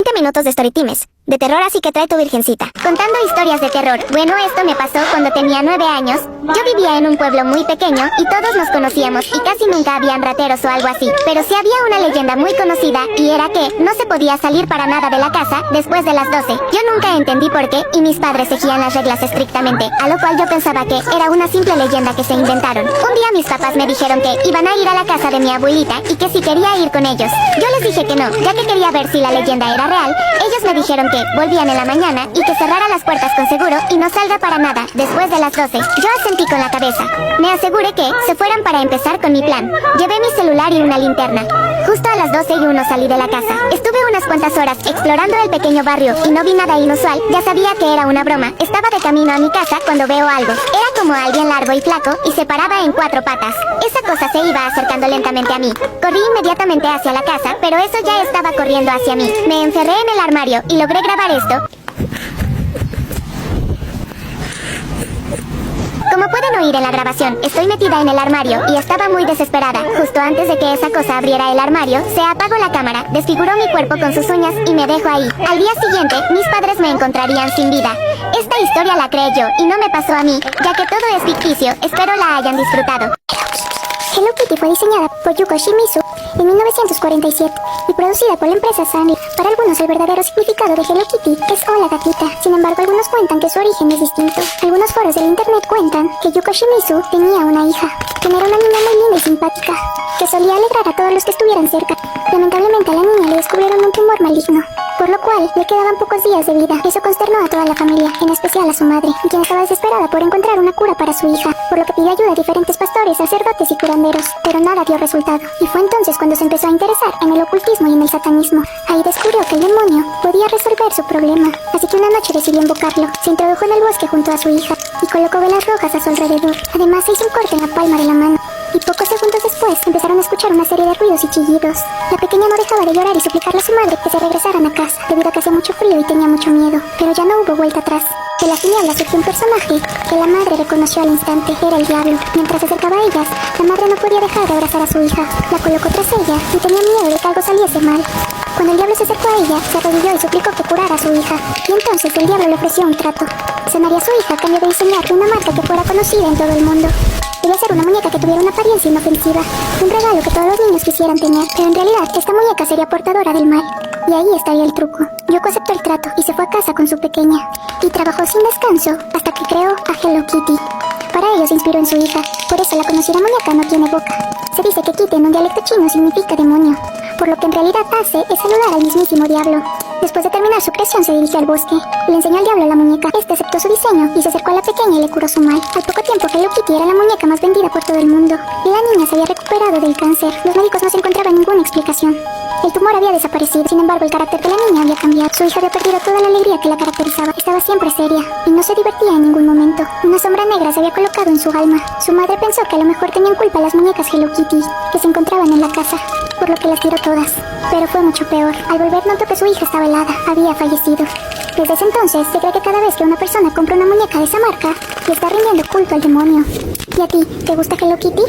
20 minutos de Storytimes. De terror, así que trae tu virgencita. Contando historias de terror. Bueno, esto me pasó cuando tenía 9 años. Yo vivía en un pueblo muy pequeño y todos nos conocíamos y casi nunca habían rateros o algo así. Pero sí había una leyenda muy conocida y era que no se podía salir para nada de la casa después de las 12. Yo nunca entendí por qué y mis padres seguían las reglas estrictamente, a lo cual yo pensaba que era una simple leyenda que se inventaron. Un día mis papás me dijeron que iban a ir a la casa de mi abuelita y que si quería ir con ellos. Yo les dije que no, ya que quería ver si la leyenda era real. Ellos me dijeron que volvían en la mañana y que cerrara las puertas con seguro y no salga para nada después de las 12. Yo asentí con la cabeza. Me aseguré que se fueran para empezar con mi plan. Llevé mi celular y una linterna. Justo a las 12:01 salí de la casa. Estuve unas cuantas horas explorando el pequeño barrio y no vi nada inusual. Ya sabía que era una broma. Estaba de camino a mi casa cuando veo algo. Era como alguien largo y flaco y se paraba en 4 patas. Esa cosa se iba acercando lentamente a mí. Corrí inmediatamente hacia la casa, pero eso ya estaba corriendo hacia mí. Me encerré en el armario y logré grabar esto. Como pueden oír en la grabación, estoy metida en el armario y estaba muy desesperada. Justo antes de que esa cosa abriera el armario, se apagó la cámara, desfiguró mi cuerpo con sus uñas y me dejó ahí. Al día siguiente, mis padres me encontrarían sin vida. Esta historia la creé yo y no me pasó a mí, ya que todo es ficticio. Espero la hayan disfrutado. Hello Kitty fue diseñada por Yuko Shimizu en 1947 y producida por la empresa Sanrio. Para algunos el verdadero significado de Hello Kitty es hola gatita. Sin embargo, algunos cuentan que su origen es distinto. Algunos foros del internet cuentan que Yuko Shimizu tenía una hija, quien era una niña muy linda y simpática, que solía alegrar a todos los que estuvieran cerca. Lamentablemente a la niña le descubrieron un tumor maligno, por lo cual le quedaban pocos días de vida. Eso consternó a toda la familia, en especial a su madre, quien estaba desesperada por encontrar una cura para su hija, por lo que pidió ayuda a diferentes pastores, sacerdotes y curanderos, pero nada dio resultado. Y fue entonces cuando se empezó a interesar en el ocultismo y en el satanismo. Ahí descubrió que el demonio podía resolver su problema, así que una noche decidió invocarlo. Se introdujo en el bosque junto a su hija y colocó velas rojas a su alrededor. Además se hizo un corte en la palma de la mano. Y pocos segundos después empezaron a escuchar una serie de ruidos y chillidos. La pequeña no dejaba de llorar y suplicarle a su madre que se regresaran a casa, debido a que hacía mucho frío y tenía mucho miedo. Pero ya no hubo vuelta atrás. De las tinieblas surgió un personaje que la madre reconoció al instante. Era el diablo. Mientras se acercaba a ellas, la madre no podía dejar de abrazar a su hija. La colocó tras ella y tenía miedo de que algo saliese mal. Cuando el diablo se acercó a ella, se arrodilló y suplicó que curara a su hija. Y entonces el diablo le ofreció un trato. Sanaría a su hija a cambio de diseñarle una marca que fuera conocida en todo el mundo. Debía ser una muñeca que tuviera una apariencia inofensiva, un regalo que todos los niños quisieran tener, pero en realidad esta muñeca sería portadora del mal. Y ahí estaría el truco. Yoko aceptó el trato y se fue a casa con su pequeña. Y trabajó sin descanso hasta que creó a Hello Kitty. Para ello se inspiró en su hija, por eso la conocida muñeca no tiene boca. Se dice que Kitty en un dialecto chino significa demonio, por lo que en realidad hace es saludar al mismísimo diablo. Después de terminar su creación se dirigió al bosque. Le enseñó al diablo la muñeca. Este aceptó su diseño y se acercó a la pequeña y le curó su mal. Al poco tiempo Hello Kitty era la muñeca más vendida por todo el mundo. Y la niña se había recuperado del cáncer. Los médicos no se encontraban ninguna explicación. El tumor había desaparecido, sin embargo el carácter de la niña había cambiado. Su hija había perdido toda la alegría que la caracterizaba. Estaba siempre seria y no se divertía en ningún momento. Una sombra negra se había colocado en su alma. Su madre pensó que a lo mejor tenían culpa las muñecas Hello Kitty que se encontraban en la casa, por lo que las tiró todas. Pero fue mucho peor. Al volver notó que su hija estaba helada, había fallecido. Desde ese entonces se cree que cada vez que una persona compra una muñeca de esa marca, le está rindiendo culto al demonio. ¿Y a ti, te gusta Hello Kitty?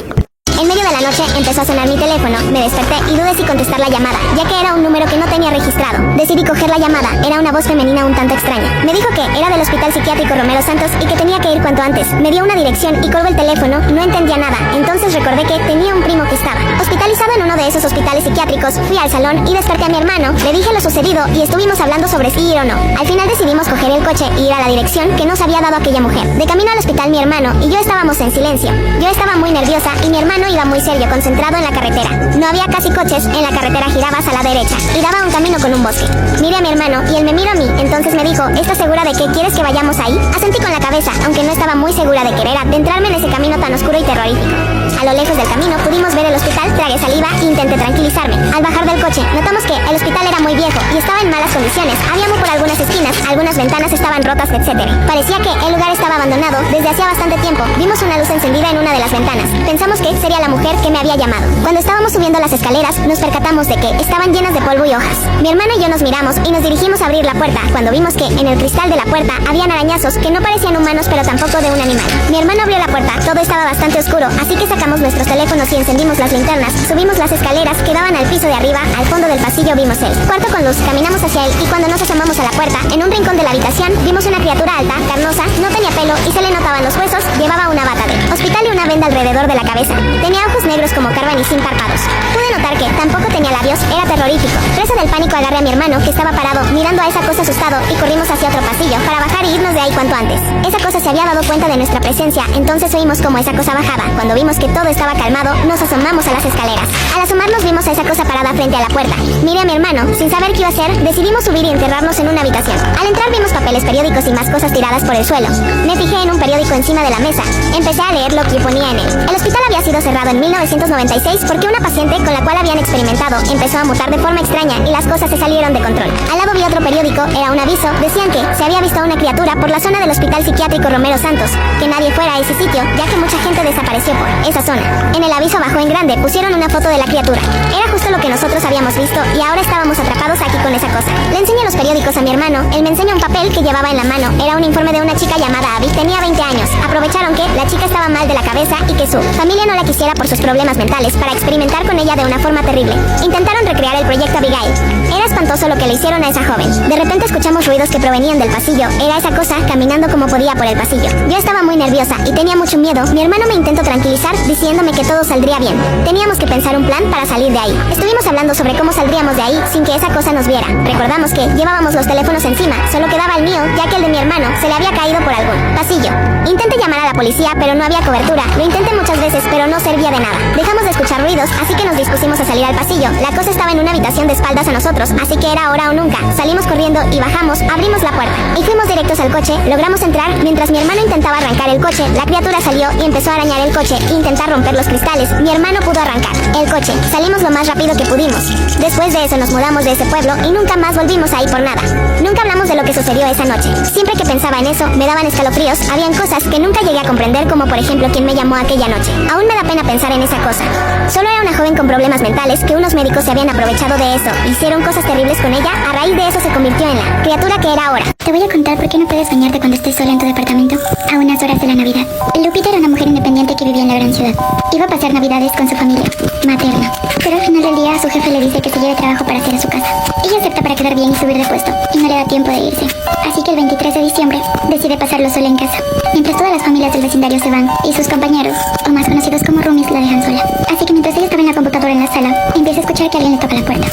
En medio de la noche empezó a sonar mi teléfono, me desperté y dudé si contestar la llamada, ya que era un número que no tenía registrado. Decidí coger la llamada, era una voz femenina un tanto extraña. Me dijo que era del Hospital Psiquiátrico Romero Santos y que tenía que ir cuanto antes. Me dio una dirección y colgó el teléfono, no entendía nada. Entonces recordé que tenía un primo que estaba hospitalizado en uno de esos hospitales psiquiátricos. Fui al salón y desperté a mi hermano, le dije lo sucedido y estuvimos hablando sobre si ir o no. Al final decidimos coger el coche e ir a la dirección que nos había dado aquella mujer. De camino al hospital mi hermano y yo estábamos en silencio. Yo estaba muy nerviosa y mi hermano iba muy serio, concentrado en la carretera. No había casi coches, en la carretera girabas a la derecha y daba un camino con un bosque. Miré a mi hermano y él me miró a mí, entonces me dijo, ¿estás segura de que quieres que vayamos ahí? Asentí con la cabeza, aunque no estaba muy segura de querer adentrarme en ese camino tan oscuro y terrorífico. A lo lejos del camino pudimos ver el hospital, tragué saliva e intenté tranquilizarme. Al bajar del coche, notamos que el hospital era muy viejo y estaba en malas condiciones. Había humo por algunas esquinas, algunas ventanas estaban rotas, etc. Parecía que el lugar estaba abandonado desde hacía bastante tiempo. Vimos una luz encendida en una de las ventanas. Pensamos que sería la mujer que me había llamado. Cuando estábamos subiendo las escaleras, nos percatamos de que estaban llenas de polvo y hojas. Mi hermano y yo nos miramos y nos dirigimos a abrir la puerta, cuando vimos que en el cristal de la puerta habían arañazos que no parecían humanos pero tampoco de un animal. Mi hermano abrió la puerta, todo estaba bastante oscuro, así que sacamos usamos nuestros teléfonos y encendimos las linternas. Subimos las escaleras que daban al piso de arriba. Al fondo del pasillo vimos el cuarto con luz. Caminamos hacia él y cuando nos asomamos a la puerta, en un rincón de la habitación, vimos una criatura alta, carnosa, no tenía pelo y se le notaban los huesos. Llevaba una bata de hospital y una venda alrededor de la cabeza. Tenía ojos negros como carbón y sin párpados. Pude notar que tampoco tenía labios. Era terrorífico. Presa del pánico, agarré a mi hermano, que estaba parado, mirando a esa cosa asustado, y corrimos hacia otro pasillo, para bajar y irnos de ahí cuanto antes. Esa cosa se había dado cuenta de nuestra presencia, entonces oímos como esa cosa bajaba. Cuando vimos que todo estaba calmado, nos asomamos a las escaleras. Al asomarnos vimos a esa cosa parada frente a la puerta. Miré a mi hermano, sin saber qué iba a hacer, decidimos subir y enterrarnos en una habitación. Al entrar vimos papeles, periódicos y más cosas tiradas por el suelo. Me fijé en un periódico encima de la mesa. Empecé a leer lo que ponía en él. El hospital había sido cerrado en 1996 porque una paciente con la cual habían experimentado empezó a mutar de forma extraña y las cosas se salieron de control. Al lado vi otro periódico, era un aviso. Decían que se había visto a una criatura por la zona del Hospital Psiquiátrico Romero Santos, que nadie fuera a ese sitio, ya que mucha gente desapareció por esa zona. En el aviso abajo en grande pusieron una foto de la criatura. Era justo lo que nosotros habíamos visto y ahora estábamos atrapados aquí con esa cosa. Le enseñé los periódicos a mi hermano, él me enseñó un papel que llevaba en la mano. Era un informe de una chica llamada Abby, tenía 20 años. Aprovecharon que la chica estaba mal de la cabeza y que su familia no la quisiera por sus problemas mentales para experimentar con ella de una forma terrible. Intentaron recrear el proyecto Abigail. Era espantoso lo que le hicieron a esa joven. De repente escuchamos ruidos que provenían del pasillo. Era esa cosa caminando como podía por el pasillo. Yo estaba muy nerviosa y tenía mucho miedo. Mi hermano me intentó tranquilizar diciéndome que todo saldría bien. Teníamos que pensar un plan para salir de ahí. Estuvimos hablando sobre cómo saldríamos de ahí sin que esa cosa nos viera. Recordamos que llevábamos los teléfonos encima, solo quedaba el mío, ya que el de mi hermano se le había caído por algún pasillo. Intenté llamar a la policía, pero no había cobertura. Lo intenté muchas veces, pero no servía de nada. Dejamos de escuchar ruidos, así que nos dispusimos a salir al pasillo. La cosa estaba en una habitación de espaldas a nosotros, así que era ahora o nunca. Salimos corriendo y bajamos, abrimos la puerta y fuimos directos al coche. Logramos entrar. Mientras mi hermano intentaba arrancar el coche, la criatura salió y empezó a arañar el coche e intentar romper los cristales. Mi hermano pudo arrancar el coche. Salimos lo más rápido que pudimos. Después de eso nos mudamos de ese pueblo y nunca más volvimos ahí por nada. Nunca hablamos de lo que sucedió esa noche. Siempre que pensaba en eso, me daban escalofríos. Habían cosas que nunca llegué a comprender, como por ejemplo quién me llamó aquella noche. Aún me da pena pensar en esa cosa. Solo era una joven con problemas mentales que unos médicos se habían aprovechado de eso. Hicieron cosas terribles con ella. A raíz de eso se convirtió en la criatura que era ahora. Te voy a contar por qué no puedes bañarte cuando estés sola en tu departamento a unas horas de la Navidad. Lupita era una mujer independiente que vivía en la gran ciudad. Iba a pasar Navidades con su familia materna, pero al final del día su jefe le dice que se lleve trabajo para hacer a su casa. Ella acepta para quedar bien y subir de puesto, y no le da tiempo de irse. Así que el 23 de diciembre decide pasarlo sola en casa, mientras todas las familias del vecindario se van y sus compañeros, o más conocidos como roomies, la dejan sola. Así que mientras ella estaba en la computadora en la sala, empieza a escuchar que alguien le toca la puerta.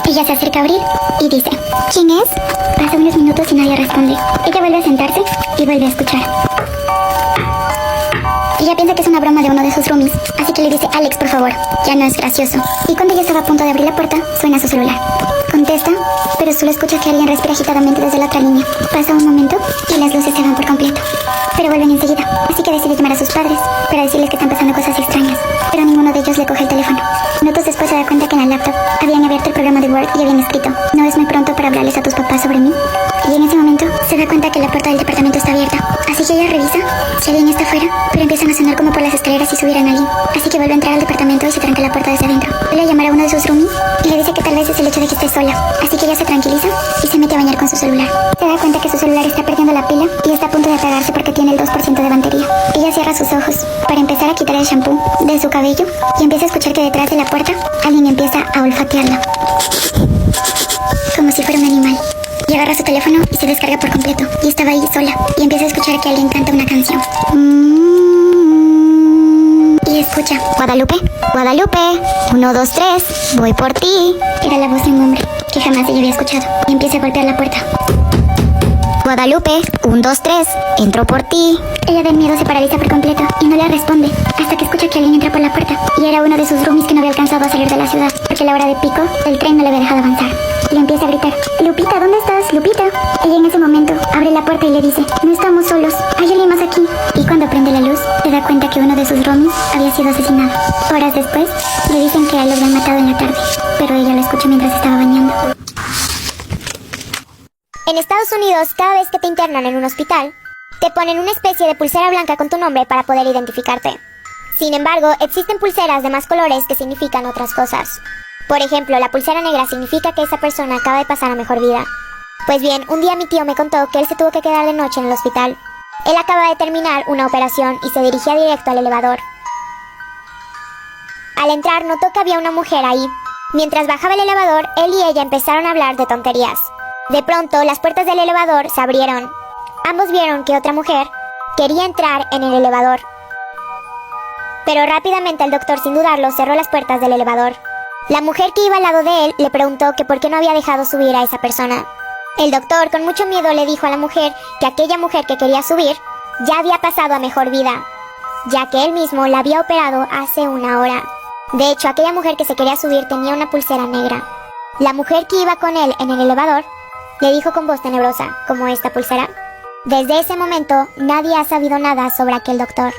Ella se acerca a abrir y dice: ¿quién es? Pasa unos minutos y nadie responde. Ella vuelve a sentarse y vuelve a escuchar. Ella piensa que es una broma de uno de sus roomies, así que le dice: Alex, por favor, ya no es gracioso. Y cuando ella estaba a punto de abrir la puerta, suena su celular. Contesta, pero solo escucha que alguien respira agitadamente desde la otra línea. Pasa un momento y las luces se van por completo, pero vuelven enseguida, así que decide llamar a sus padres para decirles que están pasando cosas extrañas, pero ninguno de ellos le coge el teléfono. Minutos después se da cuenta que en la laptop habían abierto el programa de Word y habían escrito: no es muy pronto para hablarles a tus papás sobre mí. Y en ese momento se da cuenta que la puerta del departamento está abierta, así que ella revisa si alguien está afuera, pero empiezan a sonar como por las escaleras si subieran alguien. Así que vuelve a entrar al departamento y se tranca la puerta desde adentro. Vuelve a llamar a uno de sus roomies y le dice que tal vez es el hecho de que esté sola, así que ella se tranquiliza y se mete a bañar con su celular. Se da cuenta que su celular está perdiendo la pila y está a punto de apagarse porque tiene el 2% de batería. Ella cierra sus ojos para empezar a quitar el shampoo de su cabello y empieza a escuchar que detrás de la puerta alguien empieza a olfatearla, como si fuera un animal. Y agarra su teléfono y se descarga por completo. Y estaba ahí sola y empieza a escuchar que alguien canta una canción. Y escucha: Guadalupe, Guadalupe, 1, 2, 3, voy por ti. Era la voz de un hombre que jamás ella había escuchado. Y empieza a golpear la puerta. Guadalupe, 1, 2, 3, entro por ti. Ella de miedo se paraliza por completo y no le responde hasta que escucha que alguien entra por la puerta. Y era uno de sus roomies que no había alcanzado a salir de la ciudad porque la hora de pico del tren no le había dejado avanzar. Y le empieza a gritar: Lupita, ¿dónde estás, Lupita? Ella en ese momento abre la puerta y le dice: no estamos solos, hay alguien más aquí. Y cuando prende la luz, se da cuenta que uno de sus roomies había sido asesinado. Horas después, le dicen que a él lo habían matado en la tarde, pero ella lo escucha mientras estaba bañando. En Estados Unidos, cada vez que te internan en un hospital, te ponen una especie de pulsera blanca con tu nombre para poder identificarte. Sin embargo, existen pulseras de más colores que significan otras cosas. Por ejemplo, la pulsera negra significa que esa persona acaba de pasar a mejor vida. Pues bien, un día mi tío me contó que él se tuvo que quedar de noche en el hospital. Él acaba de terminar una operación y se dirigía directo al elevador. Al entrar notó que había una mujer ahí. Mientras bajaba el elevador, él y ella empezaron a hablar de tonterías. De pronto, las puertas del elevador se abrieron. Ambos vieron que otra mujer quería entrar en el elevador. Pero rápidamente el doctor, sin dudarlo, cerró las puertas del elevador. La mujer que iba al lado de él le preguntó que por qué no había dejado subir a esa persona. El doctor, con mucho miedo, le dijo a la mujer que aquella mujer que quería subir ya había pasado a mejor vida, ya que él mismo la había operado hace una hora. De hecho, aquella mujer que se quería subir tenía una pulsera negra. La mujer que iba con él en el elevador le dijo con voz tenebrosa, como esta pulsera: desde ese momento, nadie ha sabido nada sobre aquel doctor.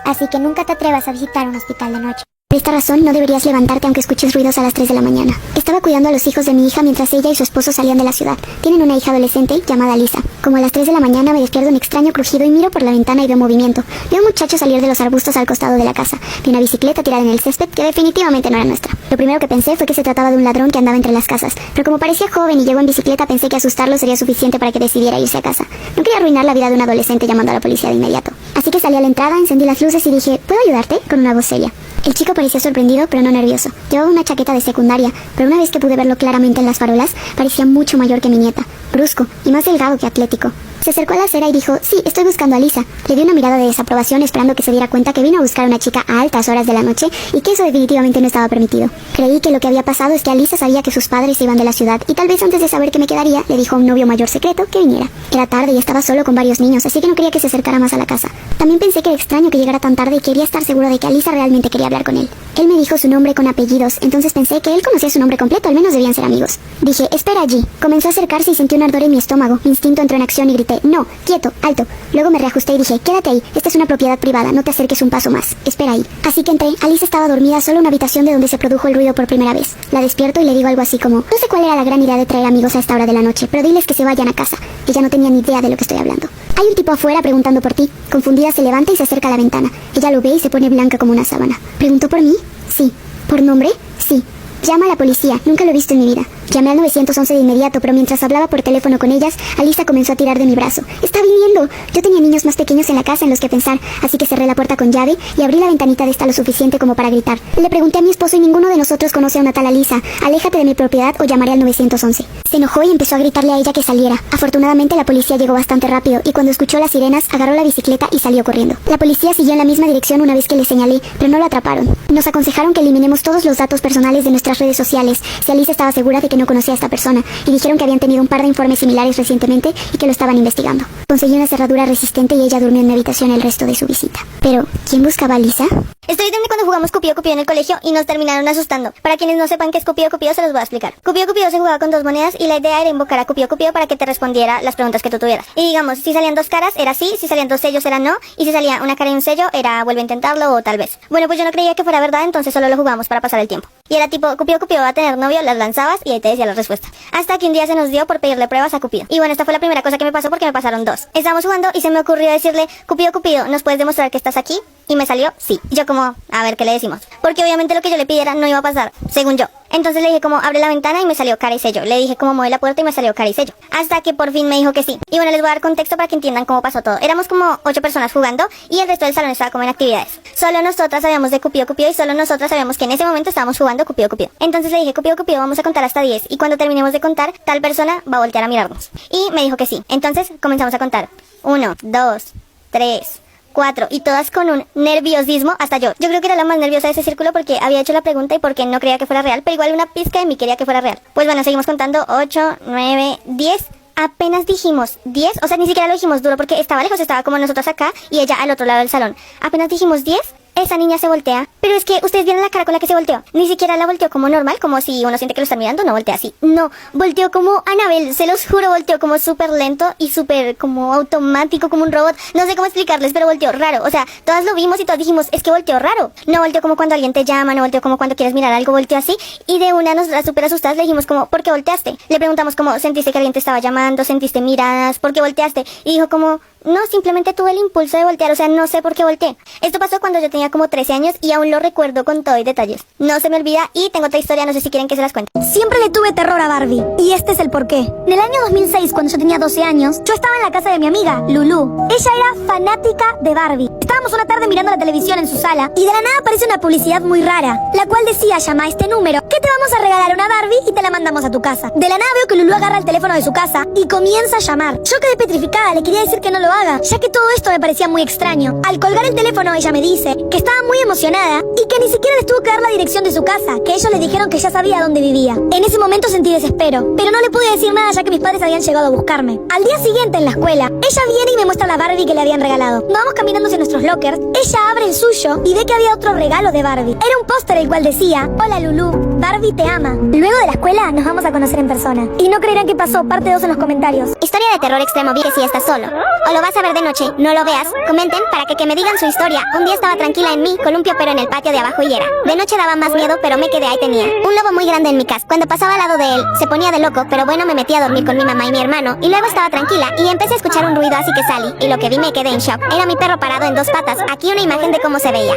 Así que nunca te atrevas a visitar un hospital de noche. Por esta razón, no deberías levantarte aunque escuches ruidos a las 3 de la mañana. Estaba cuidando a los hijos de mi hija mientras ella y su esposo salían de la ciudad. Tienen una hija adolescente llamada Lisa. Como a las 3 de la mañana me despierto un extraño crujido y miro por la ventana y veo movimiento. Veo a un muchacho salir de los arbustos al costado de la casa. Vi una bicicleta tirada en el césped que definitivamente no era nuestra. Lo primero que pensé fue que se trataba de un ladrón que andaba entre las casas, pero como parecía joven y llegó en bicicleta, pensé que asustarlo sería suficiente para que decidiera irse a casa. No quería arruinar la vida de un adolescente llamando a la policía de inmediato. Así que salí a la entrada, encendí las luces y dije: ¿puedo ayudarte? Con una voz seria. El chico parecía sorprendido, pero no nervioso. Llevaba una chaqueta de secundaria, pero una vez que pude verlo claramente en las farolas, parecía mucho mayor que mi nieta, brusco y más delgado que atlético. Se acercó a la acera y dijo: sí, estoy buscando a Lisa. Le di una mirada de desaprobación esperando que se diera cuenta que vino a buscar a una chica a altas horas de la noche y que eso definitivamente no estaba permitido. Creí que lo que había pasado es que Alisa sabía que sus padres se iban de la ciudad y tal vez antes de saber que me quedaría, le dijo a un novio mayor secreto que viniera. Era tarde y estaba solo con varios niños, así que no quería que se acercara más a la casa. También pensé que era extraño que llegara tan tarde y quería estar seguro de que Alisa realmente quería hablar con él. Él me dijo su nombre con apellidos, entonces pensé que él conocía su nombre completo, al menos debían ser amigos. Dije: espera allí. Comenzó a acercarse y sentí un ardor en mi estómago. Mi instinto entró en acción y grité: no, quieto, alto. Luego me reajusté y dije: quédate ahí, esta es una propiedad privada, no te acerques un paso más, espera ahí. Así que entré. Alisa estaba dormida solo en una habitación de donde se produjo el ruido por primera vez. La despierto y le digo algo así como: no sé cuál era la gran idea de traer amigos a esta hora de la noche, pero diles que se vayan a casa. Ella no tenía ni idea de lo que estoy hablando. Hay un tipo afuera preguntando por ti. Confundida se levanta y se acerca a la ventana. Ella lo ve y se pone blanca como una sábana. ¿Preguntó por mí? Sí. ¿Por nombre? Sí. Llama a la policía, nunca lo he visto en mi vida. Llamé al 911 de inmediato, pero mientras hablaba por teléfono con ellas, Alisa comenzó a tirar de mi brazo. ¡Está viniendo! Yo tenía niños más pequeños en la casa en los que pensar, así que cerré la puerta con llave y abrí la ventanita de esta lo suficiente como para gritar. Le pregunté a mi esposo y ninguno de nosotros conoce a una tal Alisa. Aléjate de mi propiedad o llamaré al 911. Se enojó y empezó a gritarle a ella que saliera. Afortunadamente la policía llegó bastante rápido y cuando escuchó las sirenas, agarró la bicicleta y salió corriendo. La policía siguió en la misma dirección una vez que le señalé, pero no lo atraparon. Nos aconsejaron que eliminemos todos los datos personales de nuestras redes sociales si Alisa estaba segura de que no conocía a esta persona, y dijeron que habían tenido un par de informes similares recientemente y que lo estaban investigando. Conseguí una cerradura resistente y ella durmió en mi habitación el resto de su visita. Pero, ¿quién buscaba a Lisa? Estoy de cuando jugamos Cupido Cupido en el colegio y nos terminaron asustando. Para quienes no sepan qué es Cupido Cupido, se los voy a explicar. Cupido Cupido se jugaba con 2 monedas y la idea era invocar a Cupido Cupido para que te respondiera las preguntas que tú tuvieras. Y digamos, si salían 2 caras, era sí, si salían 2 sellos, era no, y si salía una cara y un sello, era vuelve a intentarlo o tal vez. Bueno, pues yo no creía que fuera verdad, entonces solo lo jugamos para pasar el tiempo. Y era tipo, Cupido Cupido va a tener novio, las lanzabas y ahí te decía la respuesta. Hasta que un día se nos dio por pedirle pruebas a Cupido. Y bueno, esta fue la primera cosa que me pasó porque me pasaron 2. Estábamos jugando y se me ocurrió decirle: Cupido Cupido, ¿nos puedes demostrar que estás aquí? Y me salió sí. Y yo como, a ver qué le decimos. Porque obviamente lo que yo le pidiera no iba a pasar, según yo. Entonces le dije como, abre la ventana y me salió cara y sello. Le dije como, mueve la puerta y me salió cara y sello. Hasta que por fin me dijo que sí. Y bueno, les voy a dar contexto para que entiendan cómo pasó todo. Éramos como 8 personas jugando y el resto del salón estaba como en actividades. Solo nosotras sabíamos de Cupido Cupido y solo nosotras sabíamos que en ese momento estábamos jugando Cupido Cupido. Entonces le dije, Cupido Cupido, vamos a contar hasta 10. Y cuando terminemos de contar, tal persona va a voltear a mirarnos. Y me dijo que sí. Entonces comenzamos a contar. 1, 2, 3... 4, y todas con un nerviosismo, hasta yo. Yo creo que era la más nerviosa de ese círculo porque había hecho la pregunta y porque no creía que fuera real, pero igual una pizca de mí quería que fuera real. Pues bueno, seguimos contando, 8, 9, 10. Apenas dijimos 10, o sea, ni siquiera lo dijimos duro porque estaba lejos, estaba como nosotros acá y ella al otro lado del salón. Apenas dijimos 10, esa niña se voltea, pero es que ustedes vieron la cara con la que se volteó. Ni siquiera la volteó como normal, como si uno siente que lo están mirando, no voltea así. No, volteó como Annabelle, se los juro, volteó como súper lento y súper como automático, como un robot. No sé cómo explicarles, pero volteó raro. O sea, todas lo vimos y todas dijimos, es que volteó raro. No volteó como cuando alguien te llama, no volteó como cuando quieres mirar algo, volteó así. Y de una nosotras súper asustadas le dijimos como, ¿por qué volteaste? Le preguntamos como, ¿sentiste que alguien te estaba llamando? ¿Sentiste miradas? ¿Por qué volteaste? Y dijo como, No, simplemente tuve el impulso de voltear, o sea, no sé por qué volteé. Esto pasó cuando yo tenía como 13 años y aún lo recuerdo con todo y detalles. No se me olvida y tengo otra historia, no sé si quieren que se las cuente. Siempre le tuve terror a Barbie, y este es el porqué. En el año 2006, cuando yo tenía 12 años, yo estaba en la casa de mi amiga, Lulu. Ella era fanática de Barbie. Estábamos una tarde mirando la televisión en su sala, y de la nada aparece una publicidad muy rara, la cual decía: llama a este número, que te vamos a regalar una Barbie y te la mandamos a tu casa. De la nada veo que Lulu agarra el teléfono de su casa y comienza a llamar. Yo quedé petrificada, le quería decir que no lo haga, ya que todo esto me parecía muy extraño. Al colgar el teléfono, ella me dice que estaba muy emocionada y que ni siquiera les tuvo que dar la dirección de su casa, que ellos les dijeron que ya sabía dónde vivía. En ese momento sentí desespero, pero no le pude decir nada ya que mis padres habían llegado a buscarme. Al día siguiente en la escuela, ella viene y me muestra la Barbie que le habían regalado. Nos vamos caminando hacia nuestros lockers, ella abre el suyo y ve que había otro regalo de Barbie. Era un póster el cual decía: hola Lulu, Barbie te ama. Luego de la escuela nos vamos a conocer en persona. Y no creerán qué pasó, parte 2 en los comentarios. Historia de terror extremo, vi que si estás solo o lo vas a ver de noche, no lo veas. Comenten para que me digan su historia. Un día estaba tranquila en mi columpio, pero en el patio de abajo y era de noche, daba más miedo, pero me quedé ahí. Tenía un lobo muy grande en mi casa. Cuando pasaba al lado de él, se ponía de loco, pero bueno, me metí a dormir con mi mamá y mi hermano, y luego estaba tranquila y empecé a escuchar un ruido, así que salí, y lo que vi me quedé en shock. Era mi perro parado en 2 patas. Aquí una imagen de cómo se veía.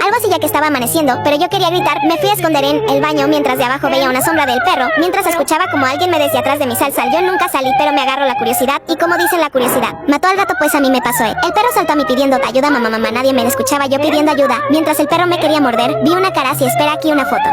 Algo así, ya que estaba amaneciendo, pero yo quería gritar. Me fui a esconder en el baño mientras de abajo veía una sombra del perro, mientras escuchaba como alguien me decía atrás de mi sal. Yo nunca salí, pero me agarró la curiosidad, y como dicen, la curiosidad mató al gato, pues a mí me pasó. El perro saltó a mí pidiendo ayuda, mamá, nadie me escuchaba, yo pidiendo ayuda, mientras el perro me quería morder. Vi una cara así, espera, aquí una foto.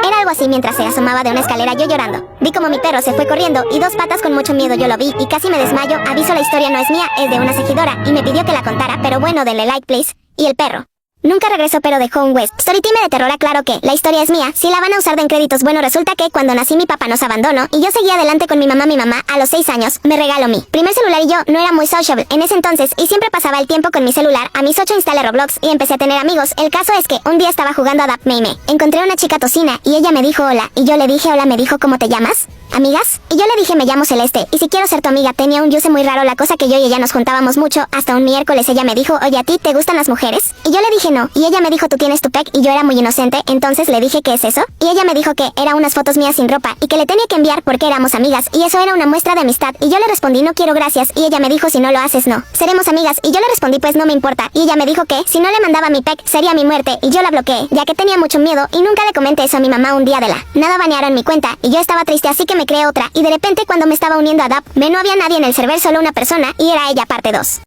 Era algo así mientras se asomaba de una escalera, yo llorando. Vi como mi perro se fue corriendo, y 2 patas con mucho miedo, yo lo vi, y casi me desmayo. Aviso, la historia no es mía, es de una seguidora, y me pidió que la contara, pero bueno, denle like please. Y el perro nunca regresó, pero dejó un West Storytime de terror. Aclaro que la historia es mía, si la van a usar de en créditos. Bueno, resulta que cuando nací mi papá nos abandonó y yo seguía adelante con mi mamá. Mi mamá a los 6 años me regaló mi primer celular y yo no era muy sociable en ese entonces y siempre pasaba el tiempo con mi celular. A mis 8 instalé Roblox y empecé a tener amigos. El caso es que un día estaba jugando a Dap Meme. Encontré una chica tocina y ella me dijo hola y yo le dije hola. Me dijo ¿cómo te llamas? ¿Amigas? Y yo le dije me llamo Celeste y si quiero ser tu amiga. Tenía un use muy raro, la cosa que yo y ella nos juntábamos mucho. Hasta un miércoles ella me dijo oye, ¿a ti te gustan las mujeres? Y yo le dije no, y ella me dijo tú tienes tu pec, y yo era muy inocente, entonces le dije ¿qué es eso? Y ella me dijo que era unas fotos mías sin ropa y que le tenía que enviar porque éramos amigas y eso era una muestra de amistad. Y yo le respondí no quiero gracias, y ella me dijo si no lo haces no seremos amigas, y yo le respondí pues no me importa, y ella me dijo que si no le mandaba mi pec sería mi muerte, y yo la bloqueé ya que tenía mucho miedo y nunca le comenté eso a mi mamá. Un día de la nada banearon mi cuenta y yo estaba triste, así que me creé otra, y de repente cuando me estaba uniendo a Dap no había nadie en el server, solo una persona, y era ella, parte 2.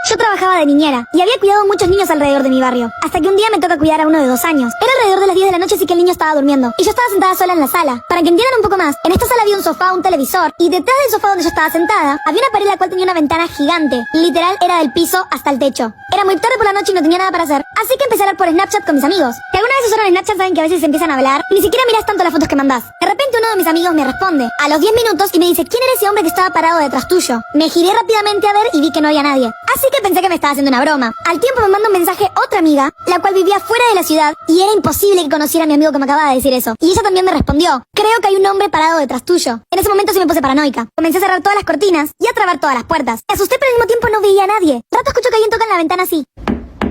Yo trabajaba de niñera y había cuidado a muchos niños alrededor de mi barrio, hasta que un día me toca cuidar a uno de 2 años. Era alrededor de las 10 de la noche, así que el niño estaba durmiendo y yo estaba sentada sola en la sala. Para que entiendan un poco más, en esta sala había un sofá, un televisor, y detrás del sofá donde yo estaba sentada había una pared la cual tenía una ventana gigante. Literal era del piso hasta el techo. Era muy tarde por la noche y no tenía nada para hacer, así que empecé a hablar por Snapchat con mis amigos. Si alguna vez usaron Snapchat saben que a veces se empiezan a hablar y ni siquiera mirás tanto las fotos que mandás. De repente uno de mis amigos me responde a los 10 minutos y me dice ¿quién era ese hombre que estaba parado detrás tuyo? Me giré rápidamente a ver y vi que no había nadie, así que pensé que me estaba haciendo una broma. Al tiempo me manda un mensaje otra amiga, la cual vivía fuera de la ciudad, y era imposible que conociera a mi amigo que me acababa de decir eso. Y ella también me respondió, creo que hay un hombre parado detrás tuyo. En ese momento sí me puse paranoica. Comencé a cerrar todas las cortinas y a trabar todas las puertas. Me asusté, pero al mismo tiempo no veía a nadie. Rato escucho que alguien toca en la ventana así.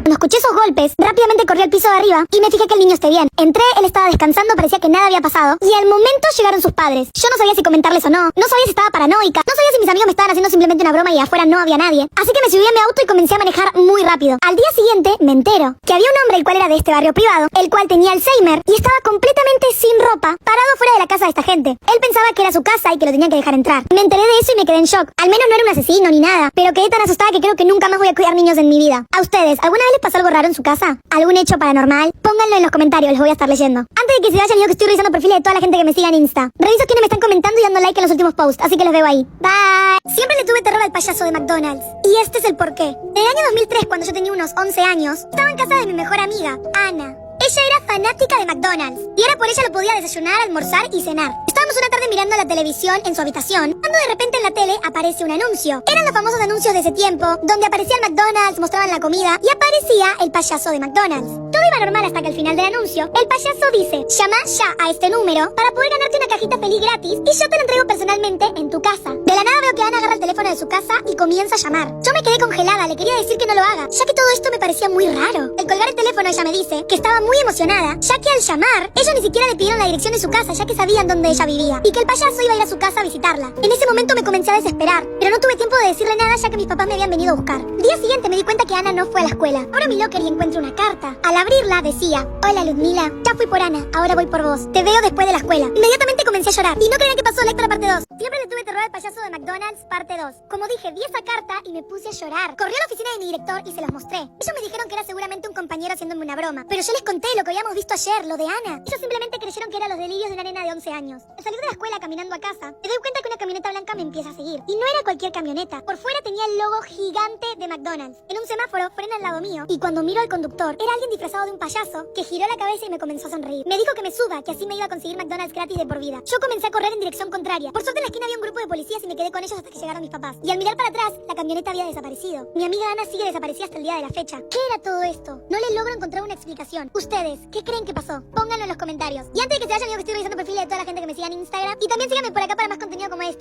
Cuando escuché esos golpes, rápidamente corrí al piso de arriba y me fijé que el niño esté bien. Entré, él estaba descansando, parecía que nada había pasado, y al momento llegaron sus padres. Yo no sabía si comentarles o no, no sabía si estaba paranoica, no sabía si mis amigos me estaban haciendo simplemente una broma y afuera no había nadie. Así que me subí a mi auto y comencé a manejar muy rápido. Al día siguiente me entero que había un hombre el cual era de este barrio privado, el cual tenía Alzheimer y estaba completamente sin ropa, parado fuera de la casa de esta gente. Él pensaba que era su casa y que lo tenía que dejar entrar. Me enteré de eso y me quedé en shock. Al menos no era un asesino ni nada, pero quedé tan asustada que creo que nunca más voy a cuidar niños en mi vida. ¿A ustedes alguna vez les pasó algo raro en su casa? ¿Algún hecho paranormal? Pónganlo en los comentarios, los voy a estar leyendo. Antes de que se vayan, yo que estoy revisando perfiles de toda la gente que me siga en Insta. Reviso quiénes me están comentando y dando like en los últimos posts, así que los veo ahí. Bye. Siempre le tuve terror al payaso de McDonald's, y este es el porqué. En el año 2003, cuando yo tenía unos 11 años, estaba en casa de mi mejor amiga, Ana. Ella era fanática de McDonald's, y era por ella lo podía desayunar, almorzar y cenar. Estábamos una tarde mirando la televisión en su habitación, cuando de repente en la tele aparece un anuncio. Eran los famosos anuncios de ese tiempo, donde aparecía el McDonald's, mostraban la comida, y aparecía el payaso de McDonald's. Todo Todo iba normal hasta que al final del anuncio, el payaso dice: llama ya a este número para poder ganarte una cajita feliz gratis y yo te la entrego personalmente en tu casa. De la nada veo que Ana agarra el teléfono de su casa y comienza a llamar. Yo me quedé congelada, le quería decir que no lo haga, ya que todo esto me parecía muy raro. Al colgar el teléfono ella me dice que estaba muy emocionada, ya que al llamar, ellos ni siquiera le pidieron la dirección de su casa, ya que sabían dónde ella vivía, y que el payaso iba a ir a su casa a visitarla. En ese momento me comencé a desesperar, pero no tuve tiempo de decirle nada ya que mis papás me habían venido a buscar. El día siguiente me di cuenta que Ana no fue a la escuela. Abro mi locker y encuentro una carta. Al abrirla decía: hola Ludmila, ya fui por Ana, ahora voy por vos. Te veo después de la escuela. Inmediatamente comencé a llorar. Y no creían que pasó lectora parte 2. Siempre le tuve terror al payaso de McDonald's parte 2. Como dije, vi esa carta y me puse a llorar. Corrí a la oficina de mi director y se los mostré. Ellos me dijeron que era seguramente un compañero haciéndome una broma, pero yo les conté lo que habíamos visto ayer, lo de Ana. Ellos simplemente creyeron que eran los delirios de una nena de 11 años. Al salir de la escuela caminando a casa, me doy cuenta que una camioneta blanca me empieza a seguir. Y no era cualquier camioneta. Por fuera tenía el logo gigante de McDonald's. En un semáforo frena al lado mío y cuando miro al conductor, era alguien disfrazado de un payaso que giró la cabeza y me comenzó a sonreír. Me dijo que me suba, que así me iba a conseguir McDonald's gratis de por vida. Yo comencé a correr en dirección contraria. Por suerte en la esquina había un grupo de policías y me quedé con ellos hasta que llegaron mis papás. Y al mirar para atrás, la camioneta había desaparecido. Mi amiga Ana sigue desaparecida hasta el día de la fecha. ¿Qué era todo esto? No le logro encontrar una explicación. ¿Ustedes qué creen que pasó? Pónganlo en los comentarios. Y antes de que se vayan, digo que estoy revisando perfiles de toda la gente que me siga en Instagram. Y también síganme por acá para más contenido como este.